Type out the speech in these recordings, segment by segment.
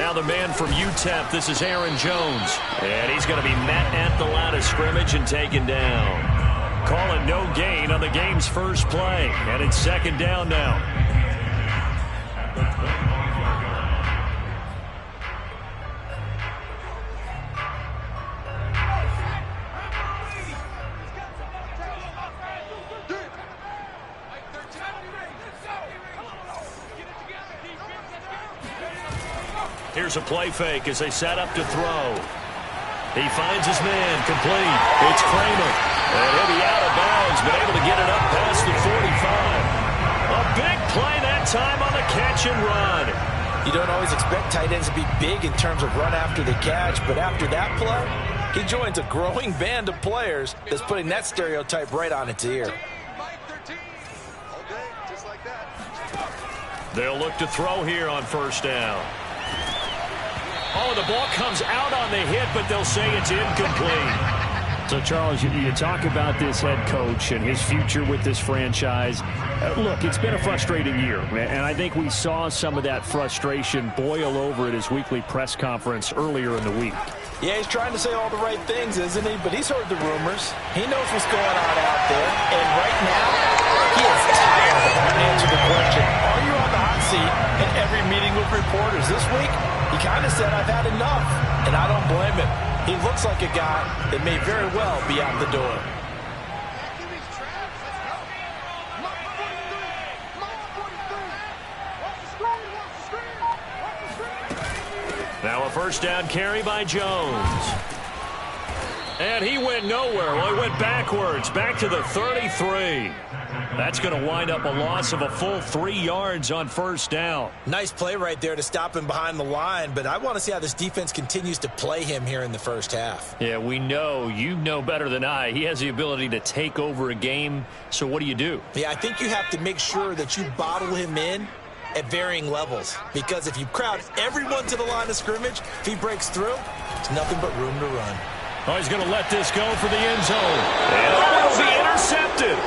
Now the man from UTEP, this is Aaron Jones. And he's going to be met at the line of scrimmage and taken down. Calling no gain on the game's first play. And it's second down now. Here's a play fake as they set up to throw. He finds his man, complete. It's Kramer. And he'll be out of bounds, but able to get it up past the 45. A big play that time on the catch and run. You don't always expect tight ends to be big in terms of run after the catch, but after that play, he joins a growing band of players that's putting that stereotype right on its ear. They'll look to throw here on first down. Oh, the ball comes out on the hit, but they'll say it's incomplete. So, Charles, you talk about this head coach and his future with this franchise. Look, it's been a frustrating year, and I think we saw some of that frustration boil over at his weekly press conference earlier in the week. Yeah, he's trying to say all the right things, isn't he? But he's heard the rumors. He knows what's going on out there. And right now, he is tired of having to answer the question, are you on the hot seat in every meeting with reporters this week? He kind of said, I've had enough, and I don't blame him. He looks like a guy that may very well be out the door. Now a first down carry by Jones. And he went nowhere. Well, he went backwards, back to the 33. That's going to wind up a loss of a full 3 yards on first down. Nice play right there to stop him behind the line, but I want to see how this defense continues to play him here in the first half. Yeah, we know. You know better than I. He has the ability to take over a game, so what do you do? Yeah, I think you have to make sure that you bottle him in at varying levels, because if you crowd everyone to the line of scrimmage, if he breaks through, it's nothing but room to run. Oh, he's going to let this go for the end zone. And it will be intercepted.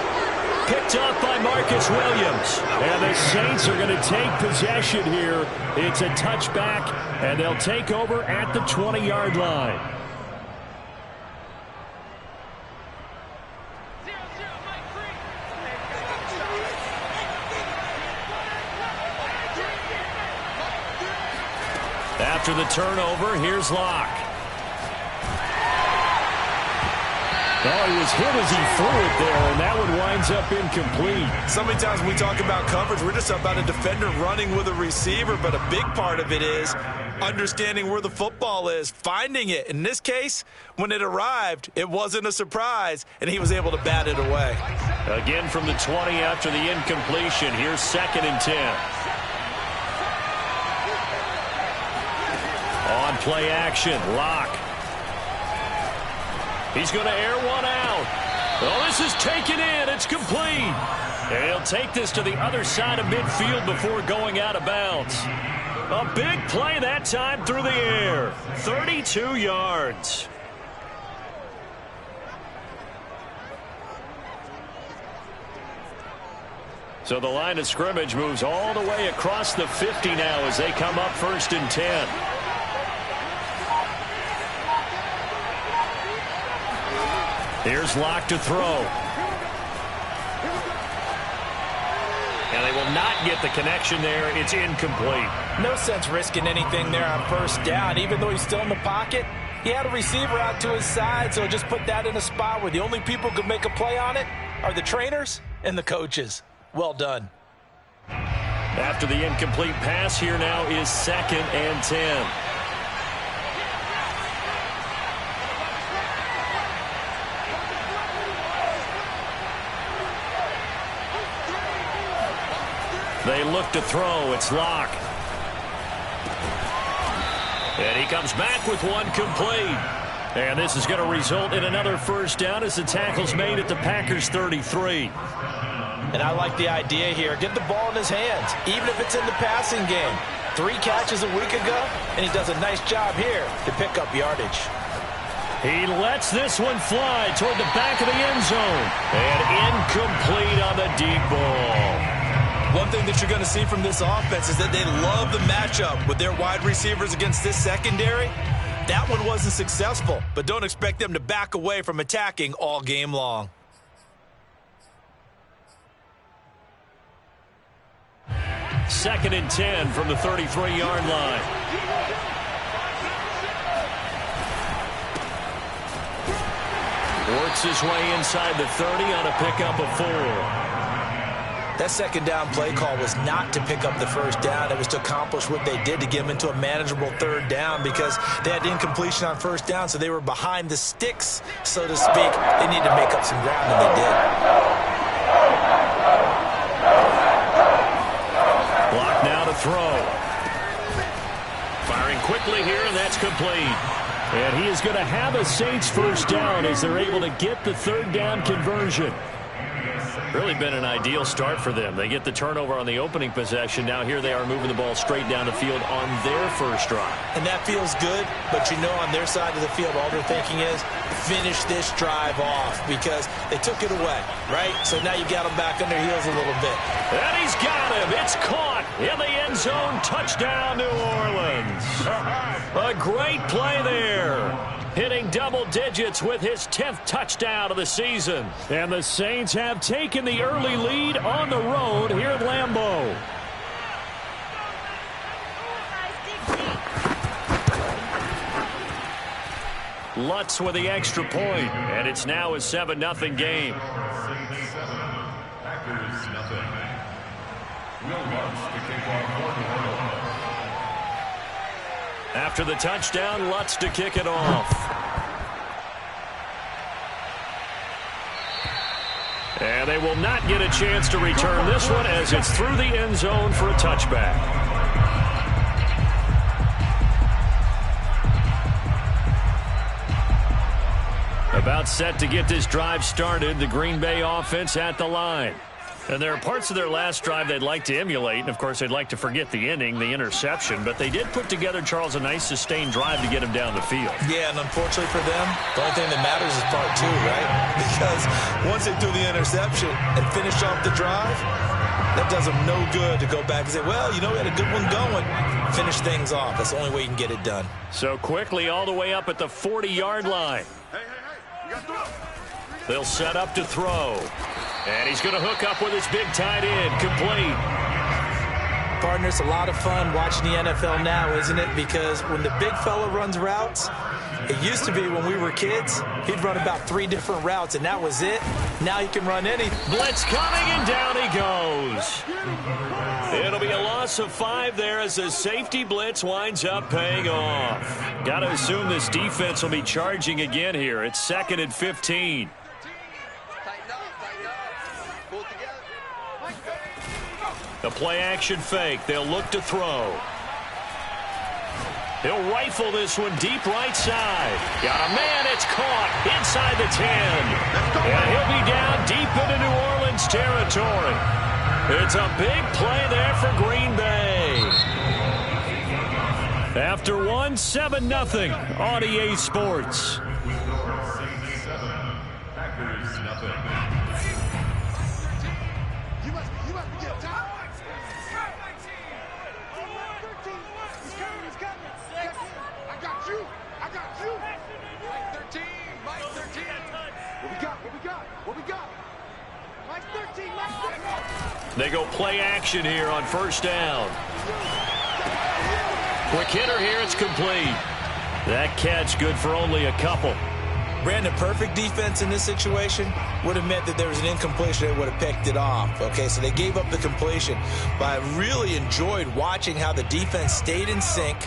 Picked off by Marcus Williams. And the Saints are going to take possession here. It's a touchback, and they'll take over at the 20-yard line. After the turnover, here's Locke. Oh, he was hit as he threw it there, and that one winds up incomplete. So many times when we talk about coverage, we're just about a defender running with a receiver, but a big part of it is understanding where the football is, finding it. In this case, when it arrived, it wasn't a surprise, and he was able to bat it away. Again from the 20 after the incompletion. Here's 2nd and 10. On play action, Locke. He's going to air one out. Well, this is taken in. It's complete. And he'll take this to the other side of midfield before going out of bounds. A big play that time through the air. 32 yards. So the line of scrimmage moves all the way across the 50 now as they come up 1st and 10. Here's Locke to throw. And they will not get the connection there. It's incomplete. No sense risking anything there on first down. Even though he's still in the pocket, he had a receiver out to his side, so just put that in a spot where the only people who could make a play on it are the trainers and the coaches. Well done. After the incomplete pass, here now is 2nd and 10. They look to throw. It's Locke. And he comes back with one complete. And this is going to result in another first down as the tackle's made at the Packers' 33. And I like the idea here. Get the ball in his hands, even if it's in the passing game. 3 catches a week ago, and he does a nice job here to pick up yardage. He lets this one fly toward the back of the end zone. And incomplete on the deep ball. One thing that you're going to see from this offense is that they love the matchup with their wide receivers against this secondary. That one wasn't successful, but don't expect them to back away from attacking all game long. Second and 10 from the 33-yard line. Works his way inside the 30 on a pickup of 4. That second down play call was not to pick up the first down. It was to accomplish what they did to get them into a manageable third down because they had incompletion on first down, so they were behind the sticks, so to speak. They needed to make up some ground, and they did. Block now to throw. Firing quickly here, and that's complete. And he is going to have a Saints first down as they're able to get the third down conversion. Really been an ideal start for them. They get the turnover on the opening possession. Now here they are moving the ball straight down the field on their first drive. And that feels good, but you know on their side of the field all they're thinking is finish this drive off because they took it away, right? So now you got them back on their heels a little bit. And he's got him. It's caught in the end zone. Touchdown, New Orleans. A great play there. Hitting double digits with his 10th touchdown of the season. And the Saints have taken the early lead on the road here at Lambeau. Lutz with the extra point, and it's now a 7-0 game. After the touchdown, Lutz to kick it off. And they will not get a chance to return this one as it's through the end zone for a touchback. About set to get this drive started, the Green Bay offense at the line. And there are parts of their last drive they'd like to emulate. And, of course, they'd like to forget the inning, the interception. But they did put together, Charles, a nice sustained drive to get him down the field. Yeah, and unfortunately for them, the only thing that matters is part 2, right? Because once they threw the interception and finished off the drive, that does them no good to go back and say, well, you know, we had a good one going. Finish things off. That's the only way you can get it done. So quickly all the way up at the 40-yard line. They'll set up to throw. And he's going to hook up with his big tight end. Complete. Partner, it's a lot of fun watching the NFL now, isn't it? Because when the big fella runs routes, it used to be when we were kids, he'd run about 3 different routes, and that was it. Now he can run any. Blitz coming, and down he goes. It'll be a loss of 5 there as the safety blitz winds up paying off. Got to assume this defense will be charging again here. It's 2nd and 15. The play-action fake. They'll look to throw. He'll rifle this one deep right side. Got a man. It's caught inside the 10. And he'll be down deep into New Orleans territory. It's a big play there for Green Bay. After 7-0 on EA Sports. They go play action here on first down. Quick hitter here. It's complete. That catch good for only a couple. Brandon, perfect defense in this situation would have meant that there was an incompletion. They would have picked it off. Okay, so they gave up the completion. But I really enjoyed watching how the defense stayed in sync,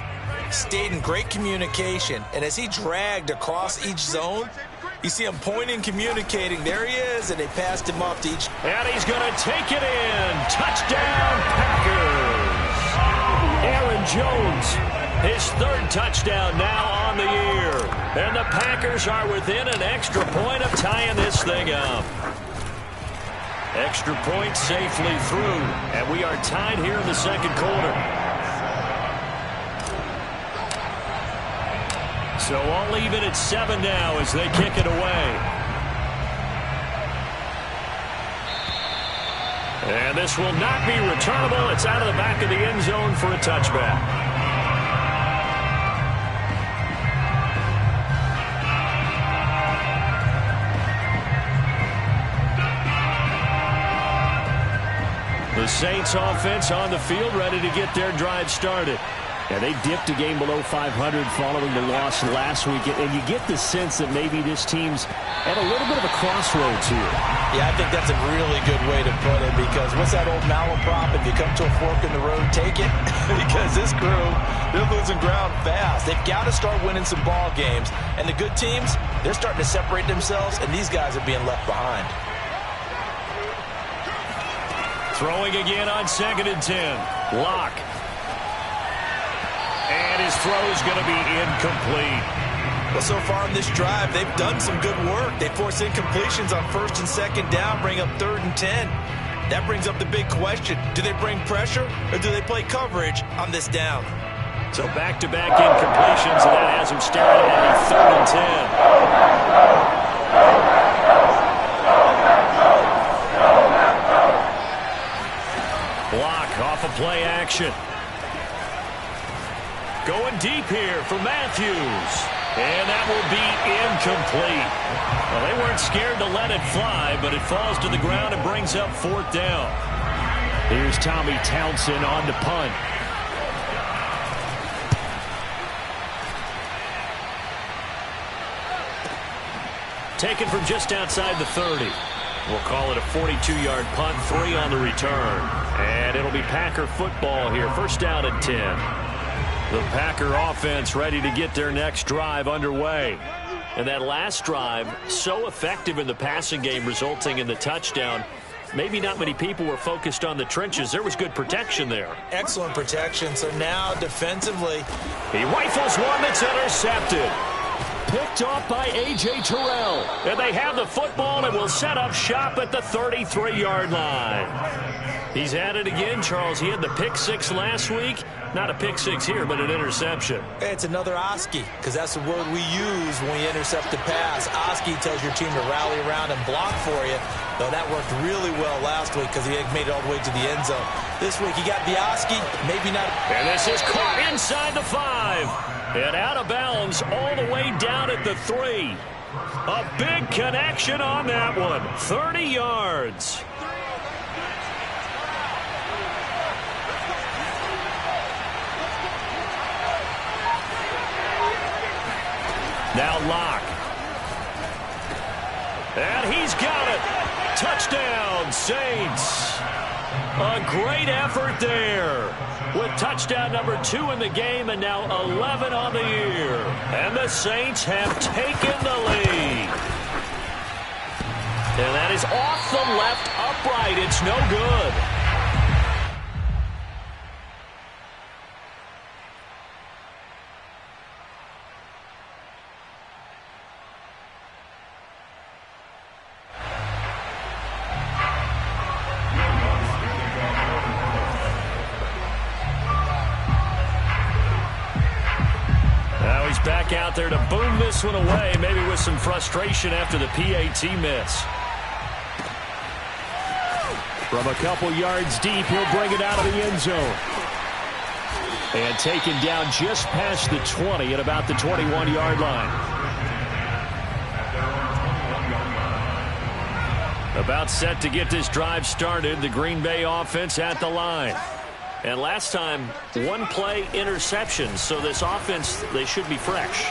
stayed in great communication. And as he dragged across each zone, you see him pointing, communicating. There he is, and they passed him off to each. And he's going to take it in. Touchdown, Packers. Aaron Jones, his 3rd touchdown now on the year. And the Packers are within an extra point of tying this thing up. Extra point safely through. And we are tied here in the 2nd quarter. So all even at 7 now as they kick it away. And this will not be returnable. It's out of the back of the end zone for a touchback. The Saints offense on the field, ready to get their drive started. Yeah, they dipped a game below 500 following the loss last week, and you get the sense that maybe this team's at a little bit of a crossroads here. Yeah, I think that's a really good way to put it, because what's that old malaprop? If you come to a fork in the road, take it. Because this crew, they're losing ground fast. They've got to start winning some ball games. And the good teams, they're starting to separate themselves, and these guys are being left behind. Throwing again on 2nd and 10. Lock. And his throw is going to be incomplete. Well, so far in this drive, they've done some good work. They force incompletions on 1st and 2nd down, bring up 3rd and 10. That brings up the big question. Do they bring pressure, or do they play coverage on this down? So back-to-back incompletions, and that has him staring at a 3rd and 10. Block off of play action. Going deep here for Matthews. And that will be incomplete. Well, they weren't scared to let it fly, but it falls to the ground and brings up 4th down. Here's Tommy Townsend on the punt. Taken from just outside the 30. We'll call it a 42-yard punt, 3 on the return. And it'll be Packer football here, 1st down and 10. The Packer offense ready to get their next drive underway. And that last drive, so effective in the passing game, resulting in the touchdown. Maybe not many people were focused on the trenches. There was good protection there. Excellent protection. So now defensively, he rifles one that's intercepted. Picked off by A.J. Terrell. And they have the football and will set up shop at the 33-yard line. He's at it again, Charles. He had the pick 6 last week. Not a pick 6 here, but an interception. It's another Oski, because that's the word we use when you intercept a pass. Oski tells your team to rally around and block for you, though that worked really well last week because he had made it all the way to the end zone. This week he got the Oski, maybe not. And this is caught inside the 5. And out of bounds all the way down at the 3. A big connection on that one. 30 yards. Now Locke. And he's got it. Touchdown, Saints. A great effort there. With touchdown number 2 in the game and now 11 on the year. And the Saints have taken the lead. And that is off the left upright. It's no good. Back out there to boom this one away, maybe with some frustration after the PAT miss. From a couple yards deep, he'll bring it out of the end zone. And taken down just past the 20 at about the 21-yard line. About set to get this drive started, the Green Bay offense at the line. And last time, 1-play interception. So this offense, they should be fresh.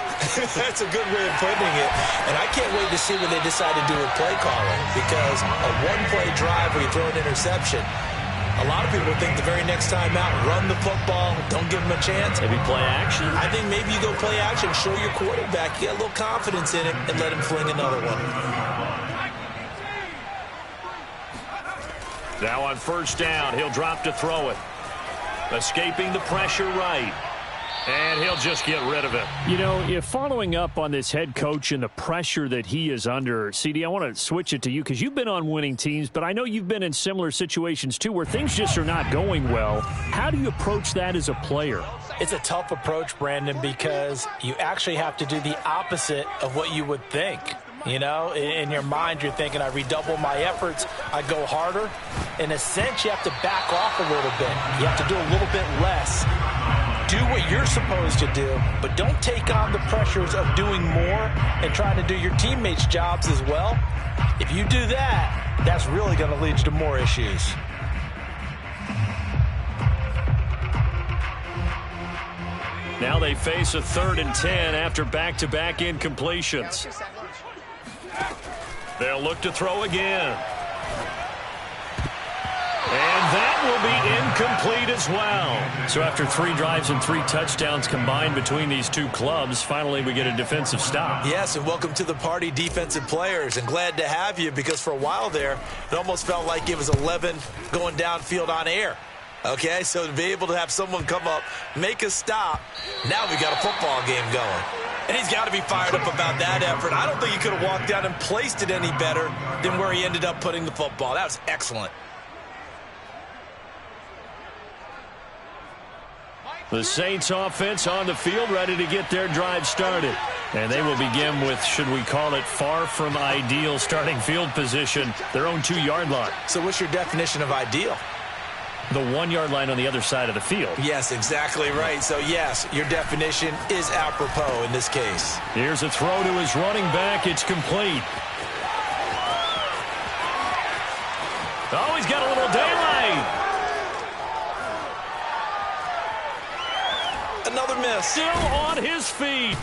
That's a good way of putting it. And I can't wait to see what they decide to do with play calling. Because a 1-play drive where you throw an interception, a lot of people think the very next time out, run the football, don't give them a chance. Maybe play action. I think maybe you go play action, show your quarterback, you get a little confidence in it, and let him fling another one. Now on 1st down, he'll drop to throw it. Escaping the pressure right. And he'll just get rid of it. You know, if following up on this head coach and the pressure that he is under, CD, I want to switch it to you because you've been on winning teams, but I know you've been in similar situations too where things just are not going well. How do you approach that as a player? It's a tough approach, Brandon, because you actually have to do the opposite of what you would think. You know, in your mind, you're thinking, I redouble my efforts, I go harder. In a sense, you have to back off a little bit. You have to do a little bit less. Do what you're supposed to do, but don't take on the pressures of doing more and trying to do your teammates' jobs as well. If you do that, that's really going to lead you to more issues. Now they face a 3rd and 10 after back-to-back incompletions. They'll look to throw again. And that will be incomplete as well. So after 3 drives and 3 touchdowns combined between these two clubs, finally we get a defensive stop. Yes, and welcome to the party, defensive players. And glad to have you, because for a while there, it almost felt like it was 11 going downfield on air. Okay, so to be able to have someone come up, make a stop, now we got a football game going. And he's got to be fired up about that effort. I don't think he could have walked down and placed it any better than where he ended up putting the football. That was excellent. The Saints offense on the field, ready to get their drive started. And they will begin with, should we call it, far from ideal starting field position, their own 2-yard line. So what's your definition of ideal? The 1-yard line on the other side of the field. Yes, exactly right. So, yes, your definition is apropos in this case. Here's a throw to his running back. It's complete. Oh, he's got a little daylight. Another miss. Still on his feet.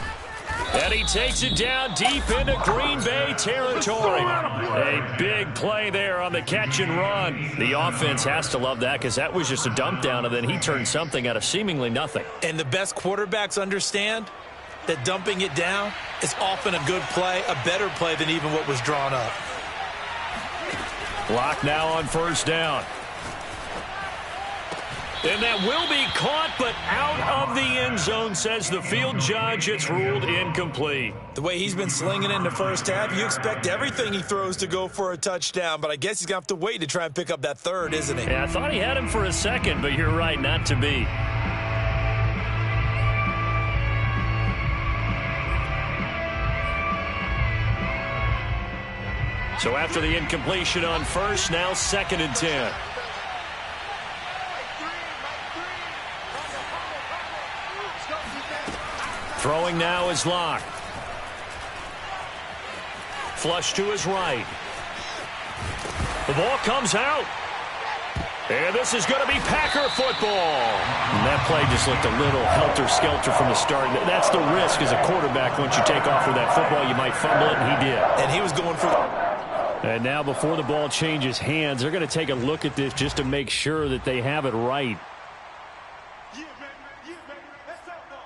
And he takes it down deep into Green Bay territory. A big play there on the catch and run. The offense has to love that, because that was just a dump down, and then he turned something out of seemingly nothing. And the best quarterbacks understand that dumping it down is often a good play, a better play than even what was drawn up. Block now on 1st down. And that will be caught, but out of the end zone, says the field judge. It's ruled incomplete. The way he's been slinging in the first half, you expect everything he throws to go for a touchdown, but I guess he's going to have to wait to try and pick up that 3rd, isn't he? Yeah, I thought he had him for a second, but you're right, not to be. So after the incompletion on 1st, now 2nd and 10. Throwing now is Locke. Flush to his right. The ball comes out. And this is going to be Packer football. And that play just looked a little helter-skelter from the start. That's the risk as a quarterback. Once you take off with that football, you might fumble it, and he did. And he was going for the... And now before the ball changes hands, they're going to take a look at this just to make sure that they have it right.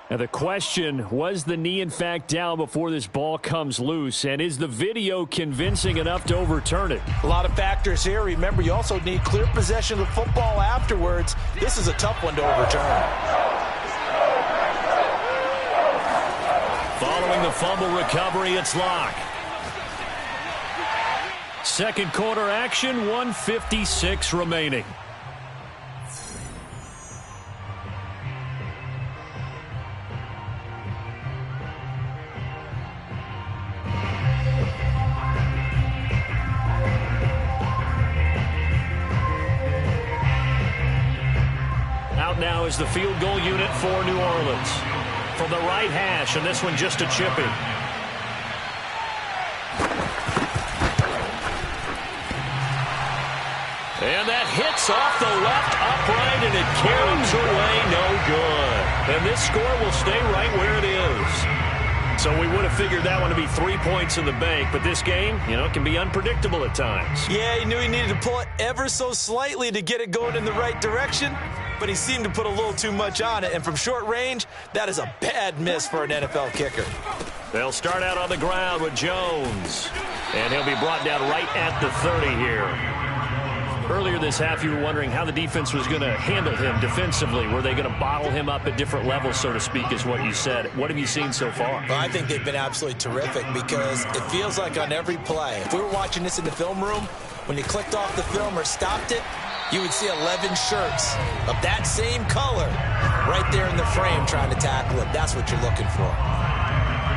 Now the question, was the knee in fact down before this ball comes loose? And is the video convincing enough to overturn it? A lot of factors here. Remember, you also need clear possession of the football afterwards. This is a tough one to overturn. Following the fumble recovery, it's Locke. Second quarter action, 1:56 remaining. Now is the field goal unit for New Orleans. From the right hash, and this one just a chippy. And that hits off the left upright, and it carries away no good. And this score will stay right where it is. So we would have figured that one to be 3 points in the bank, but this game, can be unpredictable at times. Yeah, he knew he needed to pull it ever so slightly to get it going in the right direction, but he seemed to put a little too much on it, and from short range, that is a bad miss for an NFL kicker. They'll start out on the ground with Jones, and he'll be brought down right at the 30 here. Earlier this half, you were wondering how the defense was going to handle him defensively. Were they going to bottle him up at different levels, so to speak, is what you said. What have you seen so far? Well, I think they've been absolutely terrific, because it feels like on every play, if we were watching this in the film room, when you clicked off the film or stopped it, you would see 11 shirts of that same color right there in the frame trying to tackle it. That's what you're looking for.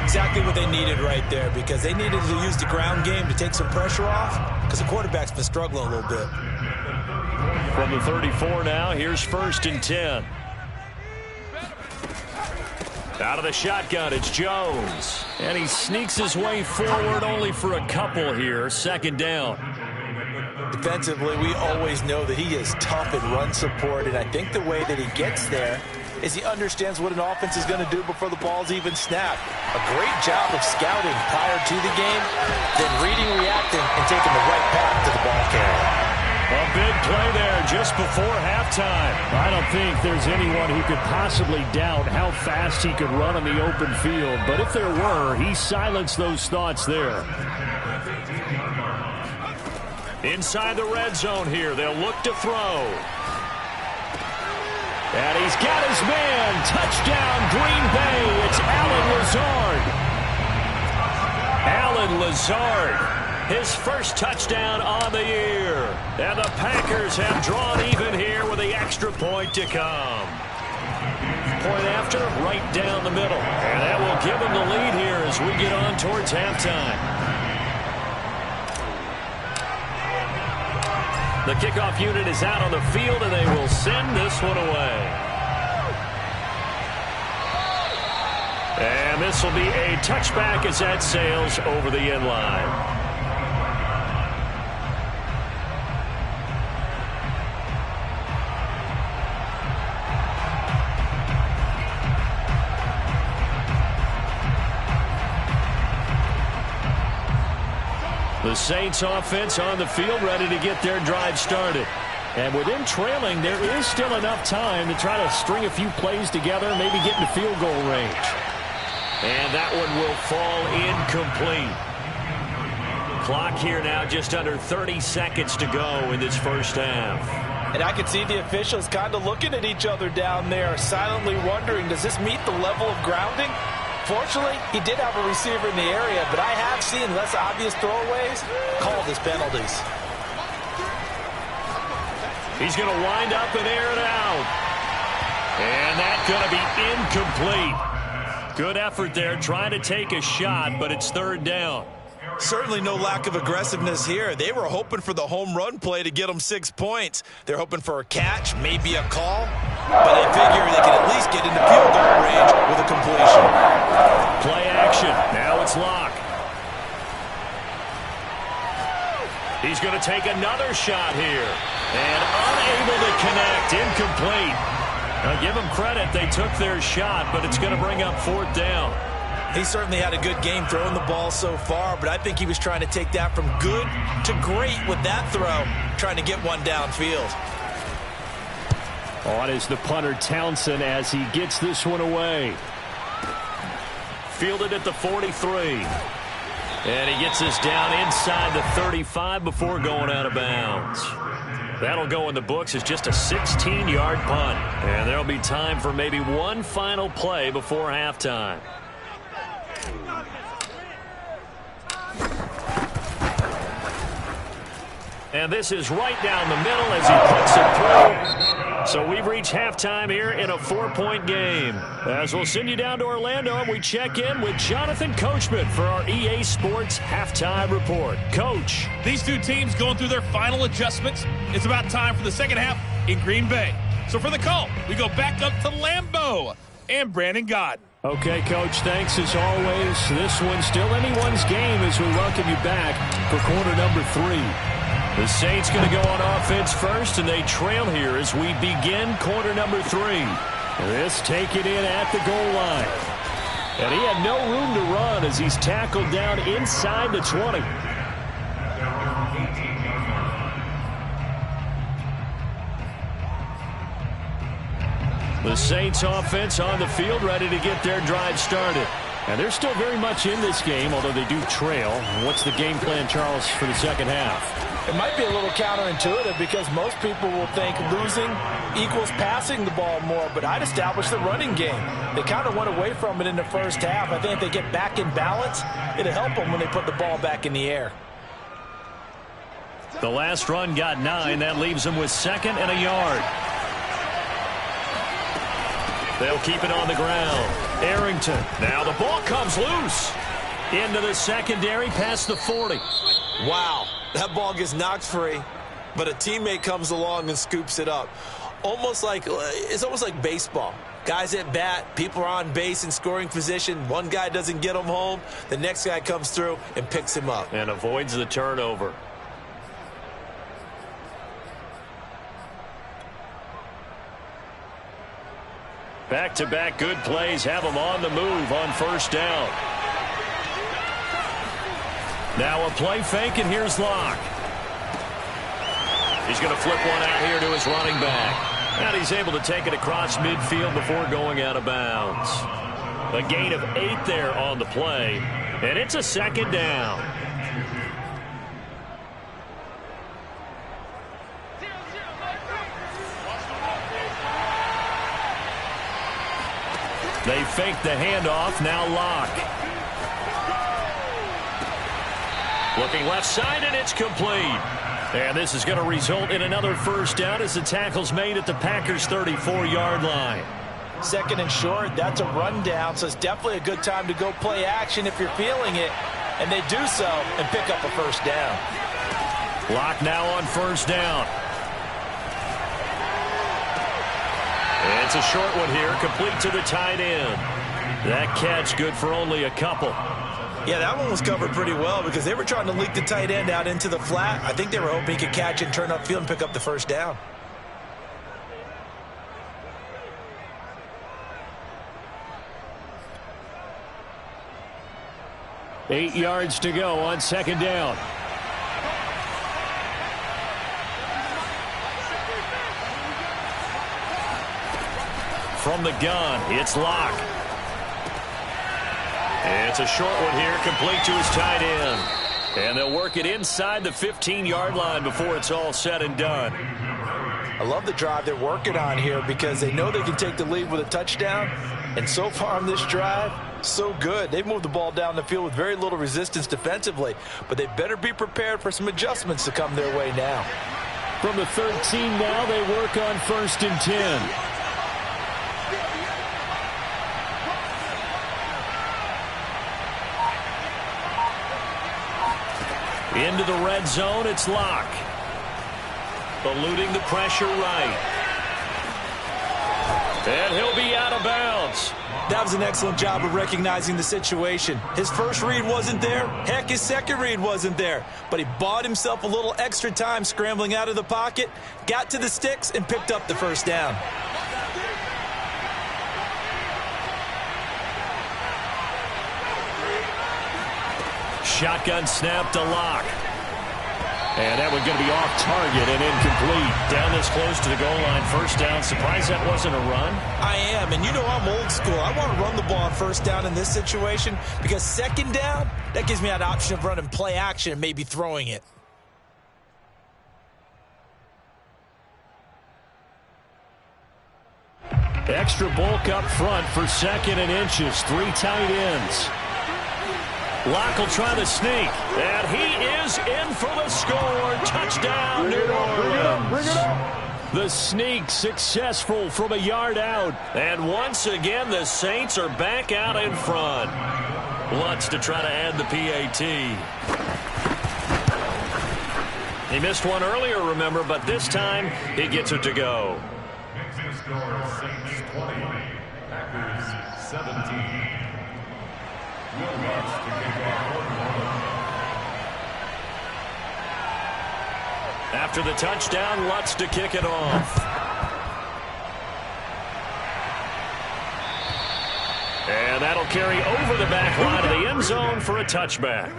Exactly what they needed right there, because they needed to use the ground game to take some pressure off, because the quarterback's been struggling a little bit. From the 34 now, here's 1st and 10. Out of the shotgun, it's Jones. And he sneaks his way forward only for a couple here. 2nd down. Defensively, we always know that he is tough in run support, and I think the way that he gets there is he understands what an offense is going to do before the ball's even snapped. A great job of scouting prior to the game, then reading, reacting, and taking the right path to the ball carrier. A big play there just before halftime. I don't think there's anyone who could possibly doubt how fast he could run on the open field. But if there were, he silenced those thoughts there. Inside the red zone here, they'll look to throw. And he's got his man. Touchdown, Green Bay. It's Allen Lazard. Allen Lazard. His first touchdown on the year. And the Packers have drawn even here with the extra point to come. Point after, right down the middle. And that will give them the lead here as we get on towards halftime. The kickoff unit is out on the field, and they will send this one away. And this will be a touchback as that sails over the end line. The Saints offense on the field ready to get their drive started. And with them trailing, there is still enough time to try to string a few plays together, maybe get into field goal range. And that one will fall incomplete. Clock here now just under 30 seconds to go in this first half. And I can see the officials kind of looking at each other down there, silently wondering, does this meet the level of grounding? Fortunately, he did have a receiver in the area, but I have seen less obvious throwaways called as penalties. He's going to wind up and air it out. And that's going to be incomplete. Good effort there, trying to take a shot, but it's 3rd down. Certainly no lack of aggressiveness here. They were hoping for the home run play to get them 6 points. They're hoping for a catch, maybe a call, but they figure they can at least get into field goal range with a completion. Play action. Now it's Locke. He's going to take another shot here. And unable to connect. Incomplete. Now give them credit. They took their shot, but it's going to bring up 4th down. He certainly had a good game throwing the ball so far, but I think he was trying to take that from good to great with that throw, trying to get one downfield. On is the punter Townsend as he gets this one away. Fielded at the 43. And he gets this down inside the 35 before going out of bounds. That'll go in the books as just a 16-yard punt. And there'll be time for maybe one final play before halftime. And this is right down the middle as he puts it through. So we've reached halftime here in a 4-point game. As we'll send you down to Orlando, and we check in with Jonathan Coachman for our EA Sports Halftime Report. Coach. These two teams going through their final adjustments. It's about time for the second half in Green Bay. So for the call, we go back up to Lambeau and Brandon Gaudin. Okay, Coach, thanks as always. This one's still anyone's game as we welcome you back for quarter number 3. The Saints going to go on offense first, and they trail here as we begin quarter number 3. This take it in at the goal line. And he had no room to run as he's tackled down inside the 20. The Saints offense on the field ready to get their drive started. And they're still very much in this game, although they do trail. What's the game plan, Charles, for the second half? It might be a little counterintuitive because most people will think losing equals passing the ball more, but I'd establish the running game. They kind of went away from it in the first half. I think if they get back in balance, it'll help them when they put the ball back in the air. The last run got 9. That leaves them with 2nd and a yard. They'll keep it on the ground. Arrington. Now the ball comes loose. Into the secondary past the 40. Wow, that ball gets knocked free. but a teammate comes along and scoops it up. It's almost like baseball. Guys at bat, people are on base in scoring position. One guy doesn't get him home. The next guy comes through and picks him up. And avoids the turnover. Back-to-back good plays have him on the move on first down. Now a play fake, and here's Locke. He's going to flip one out here to his running back. And he's able to take it across midfield before going out of bounds. A gain of 8 there on the play, and it's a second down. They fake the handoff, now Locke. Looking left side, and it's complete. And this is going to result in another first down as the tackle's made at the Packers' 34-yard line. Second and short, that's a rundown, so it's definitely a good time to go play action if you're feeling it. And they do so and pick up a first down. Locke now on first down. It's a short one here, complete to the tight end. That catch good for only a couple. Yeah, that one was covered pretty well because they were trying to leak the tight end out into the flat. I think they were hoping he could catch and turn upfield and pick up the first down. Eight yards to go on second down. From the gun, it's Locke. It's a short one here, complete to his tight end. And they'll work it inside the 15-yard line before it's all said and done. I love the drive they're working on here because they know they can take the lead with a touchdown. And so far on this drive, so good. They've moved the ball down the field with very little resistance defensively. But they better be prepared for some adjustments to come their way now. From the 13 now, they work on first and 10. Into the red zone, it's Locke. Eluding the pressure right. And he'll be out of bounds. That was an excellent job of recognizing the situation. His first read wasn't there. Heck, his second read wasn't there. But he bought himself a little extra time scrambling out of the pocket, got to the sticks, and picked up the first down. Shotgun snap to Locke. And that one's going to be off target and incomplete. Down this close to the goal line, first down. Surprised that wasn't a run? I am, and you know I'm old school. I want to run the ball on first down in this situation because second down, that gives me an option of running play action and maybe throwing it. Extra bulk up front for second and inches. 3 tight ends. Locke will try to sneak, and he is in for the score. Touchdown, New Orleans. Bring it up. The sneak successful from a yard out. And once again, the Saints are back out in front. Lutz to try to add the PAT. He missed one earlier, remember, but this time he gets it to go. Saints 20, Packers 17. After the touchdown, Lutz to kick it off. And that'll carry over the back line of the end zone for a touchback.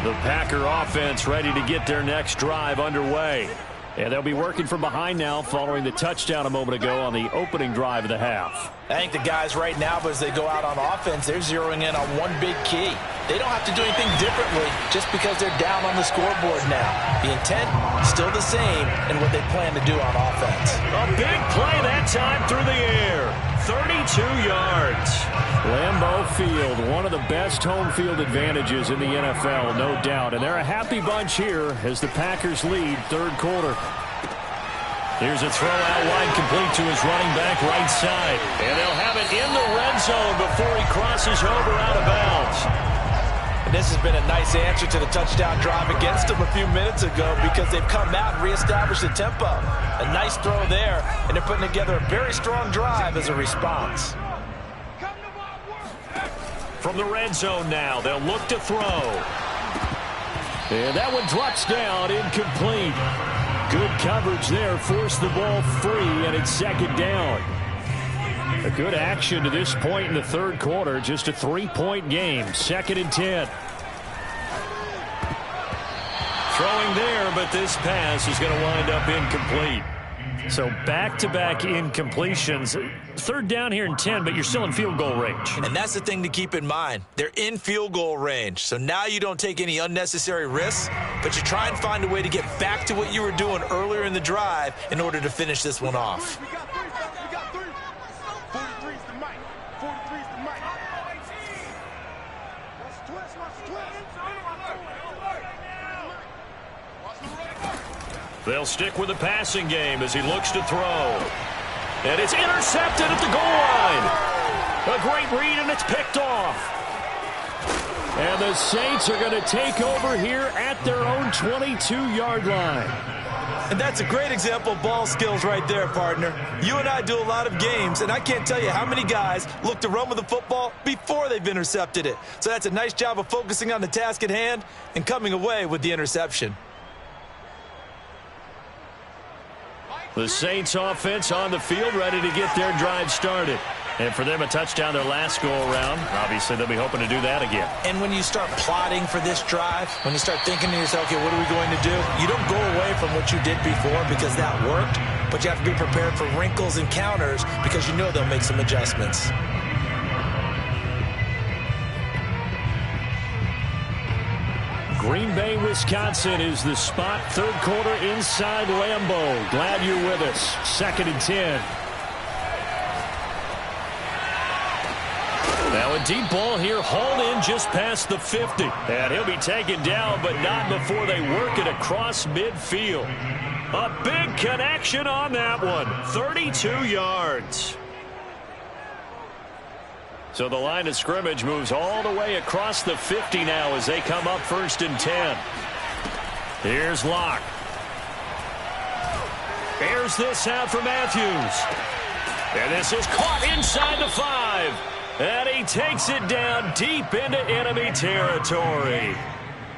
The Packer offense ready to get their next drive underway. And they'll be working from behind now following the touchdown a moment ago on the opening drive of the half. I think the guys right now, as they go out on offense, they're zeroing in on one big key. They don't have to do anything differently just because they're down on the scoreboard now. The intent still the same in what they plan to do on offense. A big play that time through the air. 32 yards. Lambeau Field, one of the best home field advantages in the NFL, no doubt. And they're a happy bunch here as the Packers lead third quarter. Here's a throw out wide, complete to his running back right side. And they'll have it in the red zone before he crosses over out of bounds. And this has been a nice answer to the touchdown drive against them a few minutes ago because they've come out and reestablished the tempo. A nice throw there, and they're putting together a very strong drive as a response. From the red zone now, they'll look to throw. And that one drops down, incomplete. Good coverage there, forced the ball free, and it's second down. A good action to this point in the third quarter, just a 3-point game, 2nd and 10. Throwing there, but this pass is going to wind up incomplete. So back-to-back incompletions. 3rd down here and 10, but you're still in field goal range. And that's the thing to keep in mind. They're in field goal range. So now you don't take any unnecessary risks, but you try and find a way to get back to what you were doing earlier in the drive in order to finish this one off. They'll stick with the passing game as he looks to throw. And it's intercepted at the goal line. A great read, and it's picked off. And the Saints are going to take over here at their own 22-yard line. And that's a great example of ball skills right there, partner. You and I do a lot of games, and I can't tell you how many guys look to run with the football before they've intercepted it. So that's a nice job of focusing on the task at hand and coming away with the interception. The Saints offense on the field, ready to get their drive started. And for them, a touchdown their last go-around. Obviously, they'll be hoping to do that again. And when you start plotting for this drive, when you start thinking to yourself, okay, what are we going to do? You don't go away from what you did before because that worked, but you have to be prepared for wrinkles and counters because you know they'll make some adjustments. Green Bay, Wisconsin is the spot. 3rd quarter inside Lambeau. Glad you're with us. 2nd and 10. Now a deep ball here, hauled in just past the 50. And he'll be taken down, but not before they work it across midfield. A big connection on that one. 32 yards. So the line of scrimmage moves all the way across the 50 now as they come up 1st and 10. Here's Locke. Airs this out for Matthews. And this is caught inside the 5. And he takes it down deep into enemy territory.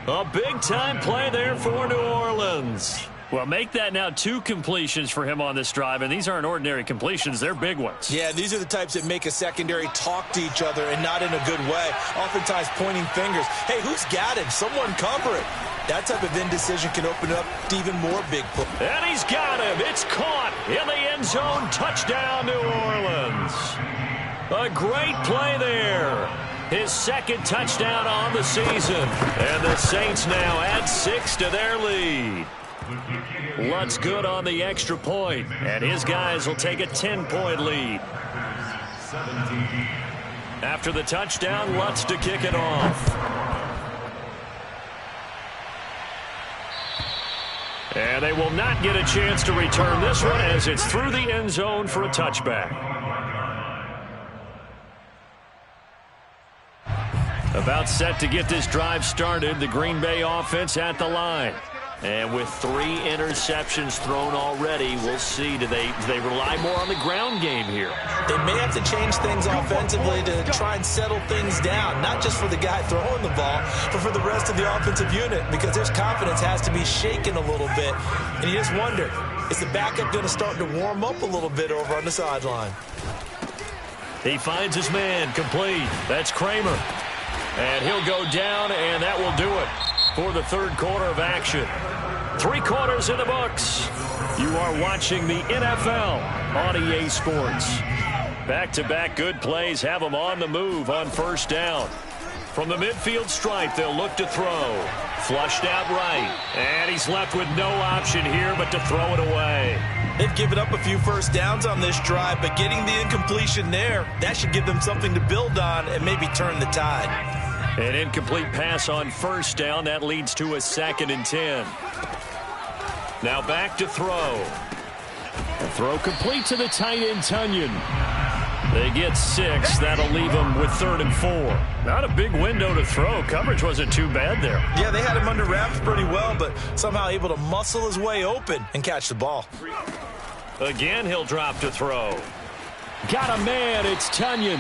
A big-time play there for New Orleans. Well, make that now 2 completions for him on this drive, and these aren't ordinary completions. They're big ones. Yeah, these are the types that make a secondary talk to each other and not in a good way. Oftentimes pointing fingers. Hey, who's got him? Someone cover it. That type of indecision can open up to even more big plays. And he's got him. It's caught in the end zone. Touchdown, New Orleans. A great play there. His 2nd touchdown on the season. And the Saints now add 6 to their lead. Lutz good on the extra point, and his guys will take a 10-point lead. After the touchdown, Lutz to kick it off. And they will not get a chance to return this one as it's through the end zone for a touchback. About set to get this drive started, the Green Bay offense at the line. And with 3 interceptions thrown already, we'll see. Do they rely more on the ground game here? They may have to change things offensively to try and settle things down, not just for the guy throwing the ball, but for the rest of the offensive unit, because their confidence has to be shaken a little bit. And you just wonder, is the backup going to start to warm up a little bit over on the sideline? He finds his man, complete. That's Kramer. And he'll go down, and that will do it for the 3rd quarter of action. 3 quarters in the books. You are watching the NFL on EA Sports. Back-to-back good plays have them on the move on 1st down. From the midfield stripe, they'll look to throw. Flushed out right. And he's left with no option here but to throw it away. They've given up a few 1st downs on this drive, but getting the incompletion there, that should give them something to build on and maybe turn the tide. An incomplete pass on 1st down. That leads to a 2nd and 10. Now back to throw. The throw complete to the tight end, Tunyon. They get 6. That'll leave them with 3rd and 4. Not a big window to throw. Coverage wasn't too bad there. Yeah, they had him under wraps pretty well, but somehow able to muscle his way open and catch the ball. Again, he'll drop to throw. Got a man. It's Tunyon.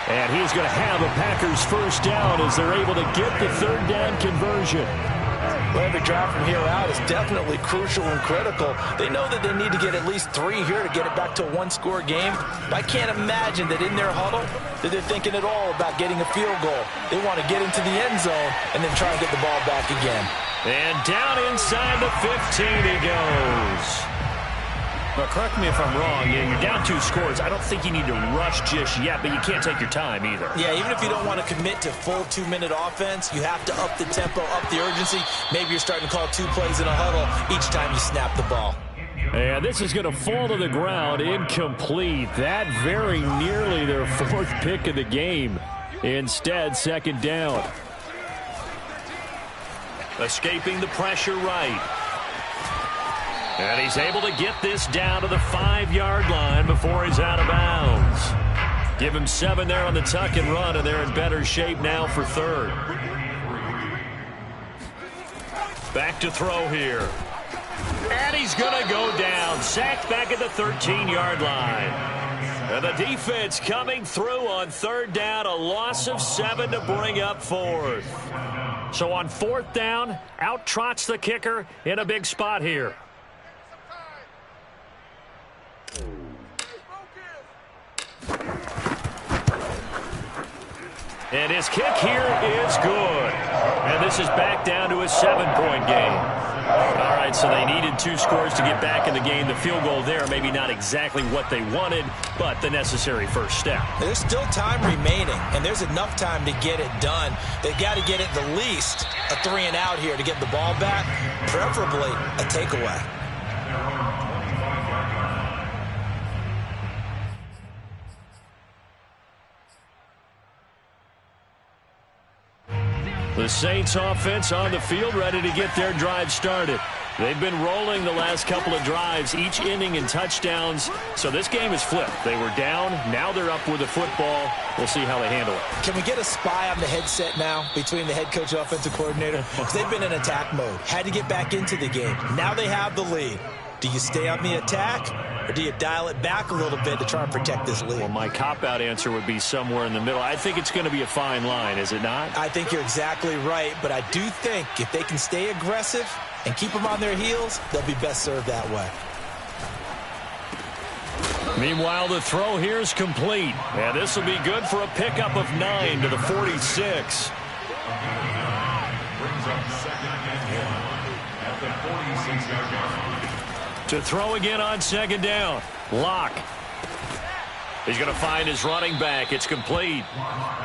And he's going to have a Packers first down as they're able to get the 3rd down conversion. Well, every drive from here out is definitely crucial and critical. They know that they need to get at least 3 here to get it back to a one-score game. But I can't imagine that in their huddle that they're thinking at all about getting a field goal. They want to get into the end zone and then try and get the ball back again. And down inside the 15 he goes. Well, correct me if I'm wrong. Yeah, you're down 2 scores. I don't think you need to rush just yet, but you can't take your time either. Yeah, even if you don't want to commit to full 2-minute offense, you have to up the tempo, up the urgency. Maybe you're starting to call 2 plays in a huddle each time you snap the ball. And this is going to fall to the ground, incomplete. That very nearly their 4th pick of the game. Instead, 2nd down. Escaping the pressure right. And he's able to get this down to the 5-yard line before he's out of bounds. Give him 7 there on the tuck and run, and they're in better shape now for 3rd. Back to throw here. And he's going to go down. Sacked back at the 13-yard line. And the defense coming through on 3rd down. A loss of 7 to bring up 4th. So on 4th down, out trots the kicker in a big spot here. And his kick here is good. And this is back down to a 7-point game. All right, so they needed 2 scores to get back in the game. The field goal there, maybe not exactly what they wanted, but the necessary first step. There's still time remaining, and there's enough time to get it done. They've got to get at the least a 3-and-out here to get the ball back, preferably a takeaway. The Saints offense on the field, ready to get their drive started. They've been rolling the last couple of drives, each inning in touchdowns. So this game is flipped. They were down. Now they're up with the football. We'll see how they handle it. Can we get a spy on the headset now between the head coach and offensive coordinator? Because they've been in attack mode. Had to get back into the game. Now they have the lead. Do you stay on the attack, or do you dial it back a little bit to try and protect this lead? Well, my cop-out answer would be somewhere in the middle. I think it's going to be a fine line, is it not? I think you're exactly right, but I do think if they can stay aggressive and keep them on their heels, they'll be best served that way. Meanwhile, the throw here is complete. And this will be good for a pickup of 9 to the 46. Brings up 2nd and 1 at the 46-yard line. To throw again on 2nd down. Locke. He's going to find his running back. It's complete.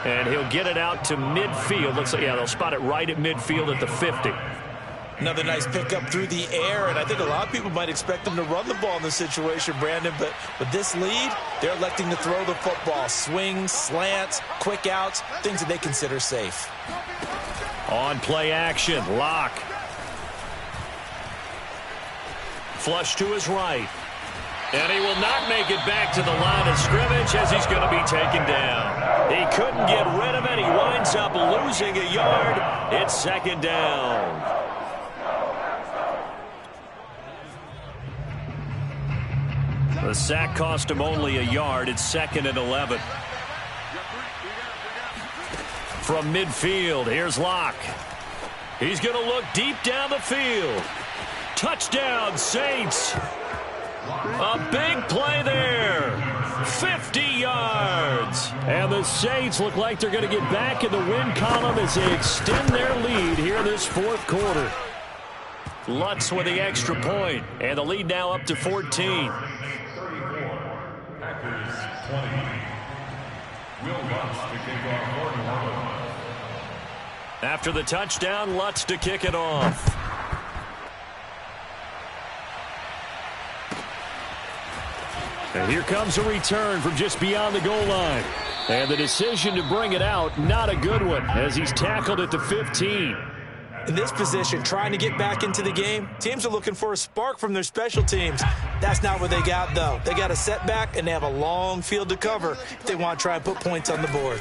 And he'll get it out to midfield. Looks like, yeah, they'll spot it right at midfield at the 50. Another nice pickup through the air, and I think a lot of people might expect them to run the ball in this situation, Brandon, but with this lead, they're electing to throw the football. Swings, slants, quick outs, things that they consider safe. On play action, Locke. Flush to his right. And he will not make it back to the line of scrimmage as he's going to be taken down. He couldn't get rid of it. He winds up losing a yard. It's 2nd down. The sack cost him only a yard. It's 2nd and 11. From midfield, here's Locke. He's going to look deep down the field. Touchdown, Saints. A big play there. 50 yards. And the Saints look like they're going to get back in the win column as they extend their lead here this 4th quarter. Lutz with the extra point, and the lead now up to 14. 34, Packers 20. Will Lutz to kick off quarter 1. After the touchdown, Lutz to kick it off. And here comes a return from just beyond the goal line. And the decision to bring it out, not a good one, as he's tackled at the 15. In this position, trying to get back into the game, teams are looking for a spark from their special teams. That's not what they got, though. They got a setback, and they have a long field to cover if they want to try and put points on the board.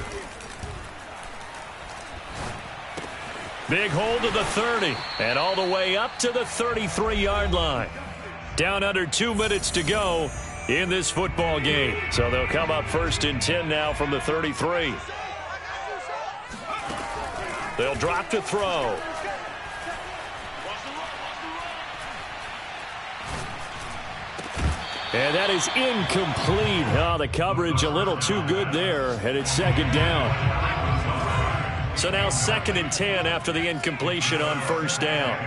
Big hold to the 30, and all the way up to the 33-yard line. Down under 2 minutes to go in this football game. So they'll come up 1st and 10 now from the 33. They'll drop to throw. And that is incomplete. Oh, the coverage a little too good there, and it's 2nd down. So now 2nd and 10 after the incompletion on 1st down.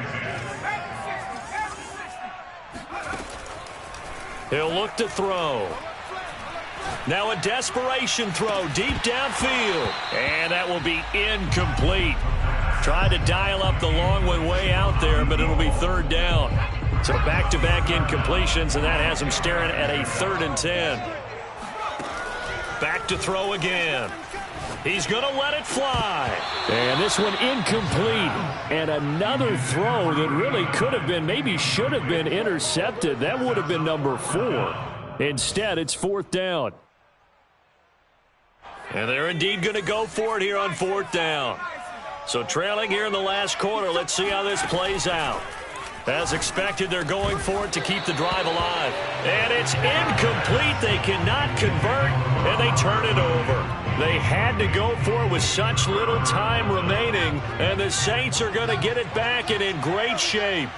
He'll look to throw. Now a desperation throw deep downfield. And that will be incomplete. Tried to dial up the long one way out there, but it'll be 3rd down. So back-to-back incompletions, and that has him staring at a 3rd and 10. Back to throw again. He's going to let it fly. And this one incomplete. And another throw that really could have been, maybe should have been intercepted. That would have been number 4. Instead, it's 4th down. And they're indeed going to go for it here on 4th down. So trailing here in the last quarter, let's see how this plays out. As expected, they're going for it to keep the drive alive. And it's incomplete. They cannot convert, and they turn it over. They had to go for it with such little time remaining, and the Saints are going to get it back and in great shape.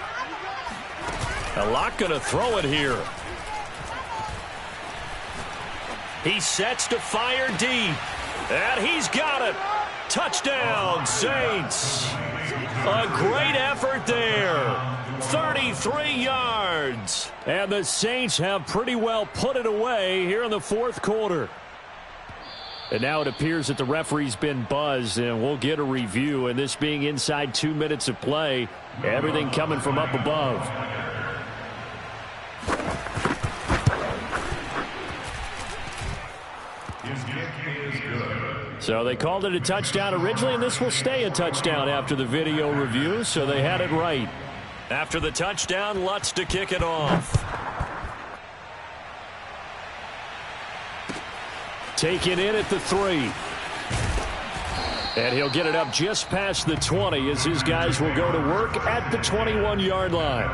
A lot going to throw it here. He sets to fire deep, and he's got it. Touchdown, Saints. A great effort there. 33 yards. And the Saints have pretty well put it away here in the 4th quarter. And now it appears that the referee's been buzzed, and we'll get a review. And this being inside 2 minutes of play, everything coming from up above. His kick is good. So they called it a touchdown originally, and this will stay a touchdown after the video review, so they had it right. After the touchdown, Lutz to kick it off. Taken in at the 3. And he'll get it up just past the 20 as his guys will go to work at the 21-yard line.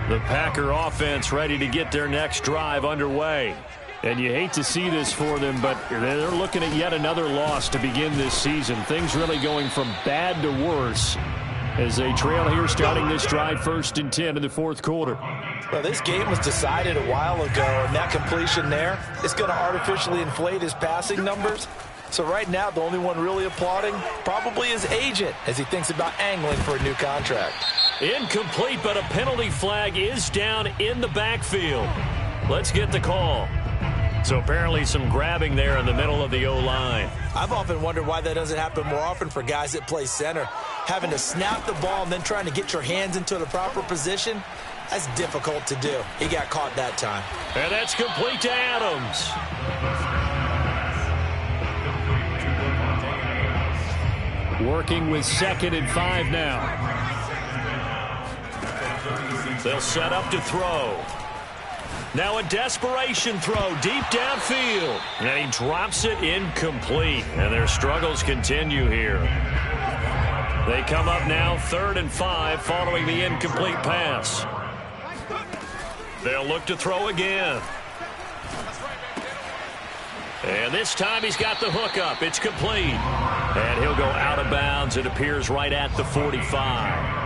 The Packer offense ready to get their next drive underway. And you hate to see this for them, but they're looking at yet another loss to begin this season. Things really going from bad to worse as they trail here starting this drive 1st and 10 in the 4th quarter. Well, this game was decided a while ago, and that completion there is going to artificially inflate his passing numbers. So right now, the only one really applauding probably his agent as he thinks about angling for a new contract. Incomplete, but a penalty flag is down in the backfield. Let's get the call. So apparently some grabbing there in the middle of the O-line. I've often wondered why that doesn't happen more often for guys that play center. Having to snap the ball and then trying to get your hands into the proper position, that's difficult to do. He got caught that time. And that's complete to Adams. Working with 2nd and 5 now. They'll set up to throw. Now a desperation throw deep downfield. And he drops it incomplete. And their struggles continue here. They come up now 3rd and 5 following the incomplete pass. They'll look to throw again. And this time he's got the hook up. It's complete. And he'll go out of bounds. It appears right at the 45.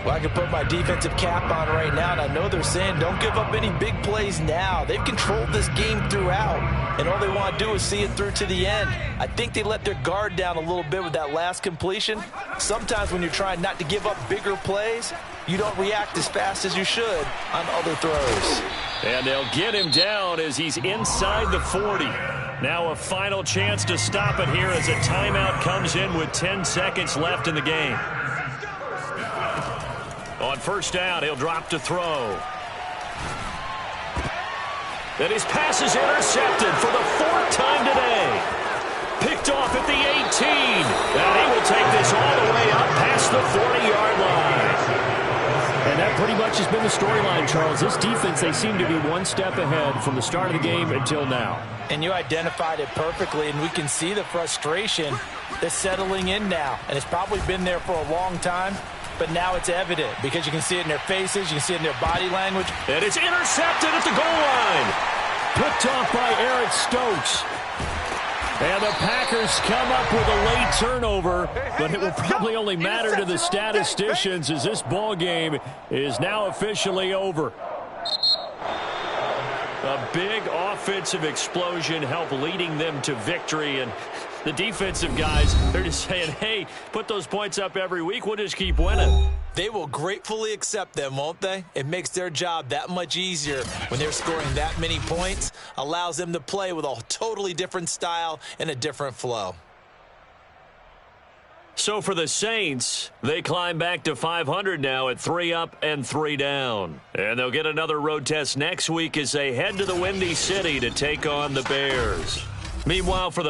Well, I can put my defensive cap on right now, and I know they're saying don't give up any big plays now. They've controlled this game throughout, and all they want to do is see it through to the end. I think they let their guard down a little bit with that last completion. Sometimes when you're trying not to give up bigger plays, you don't react as fast as you should on other throws. And they'll get him down as he's inside the 40. Now a final chance to stop it here as a timeout comes in with 10 seconds left in the game. On 1st down, he'll drop to throw. And his pass is intercepted for the 4th time today. Picked Picked off at the 18. And he will take this all the way up past the 40-yard line. And that pretty much has been the storyline, Charles. This defense, they seem to be one step ahead from the start of the game until now. And you identified it perfectly, and we can see the frustration that's settling in now. And it's probably been there for a long time, but now it's evident because you can see it in their faces, you can see it in their body language. And it's intercepted at the goal line. Picked off by Eric Stokes. And the Packers come up with a late turnover, but it will probably only matter to the statisticians as this ball game is now officially over. A big offensive explosion helped leading them to victory, and the defensive guys, they're just saying, hey, put those points up every week, we'll just keep winning. They will gratefully accept them, won't they? It makes their job that much easier when they're scoring that many points, allows them to play with a totally different style and a different flow. So for the Saints, they climb back to 500 now at 3 up and 3 down. And they'll get another road test next week as they head to the Windy City to take on the Bears. Meanwhile, for the